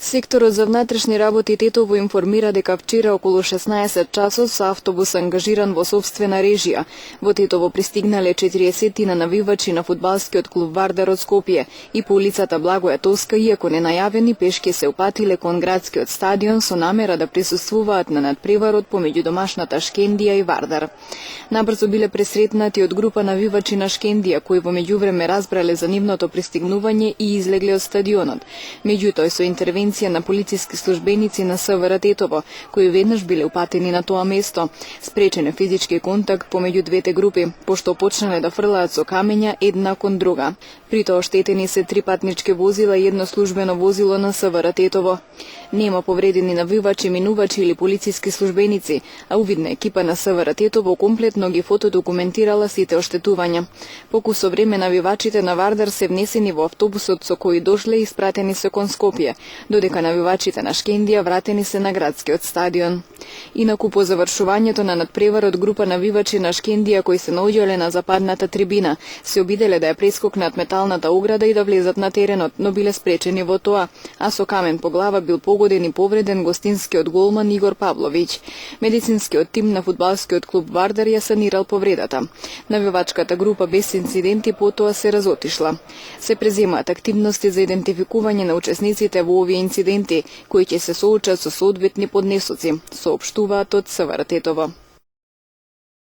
Секторот за внатрешни работи Тетово информира дека вчера околу 16 часот со автобус ангажиран во сопствена режија. Во Тетово пристигнале 40 навивачи на фудбалскиот клуб Вардар од Скопје и по улицата Благоја Тоска, иако ненајавени, пешки се упатиле кон градскиот стадион со намера да присуствуваат на надпреварот помеѓу домашната Шкендија и Вардар. Набрзо биле пресретнати од група навивачи на Шкендија, кои во меѓувреме разбрале за нивното пристигнување и излегле од стадионот. Меѓутоа, со интервенција на полициски службеници на СВР Тетово, кои веднаш биле упатени на тоа место, спречен е физички контакт помеѓу двете групи, пошто почнале да фрлаат со камења една кон друга. При тоа оштетени се 3 патнички возила и едно службено возило на СВР Тетово. Нема повредени навивачи, минувачи или полициски службеници, а увидна екипа на СВР Тетово комплетно ги фотодокументирала сите оштетувања. Поку со време навивачите на Вардар се внесени во автобусот со кој дошле и испратени се кон Скопје, додека навивачите на Шкендија вратени се на градскиот стадион. Инаку по завршувањето на надпреварот, група навивачи на Шкендија кои се наоѓале на западната трибина се обиделе да ја прескокнат металната ограда и да влезат на теренот, но биле спречени во тоа, а со камен по глава бил погоден и повреден гостинскиот голман Игор Павловиќ. Медицинскиот тим на фудбалскиот клуб Вардар ја санирал повредата. Навивачката група без инциденти потоа се разотишла. Се преземаат активности за идентификување на учесниците во овие инциденти, кои ќе се соочат со соодветни поднесоци, соопштуваат од СВР Тетово.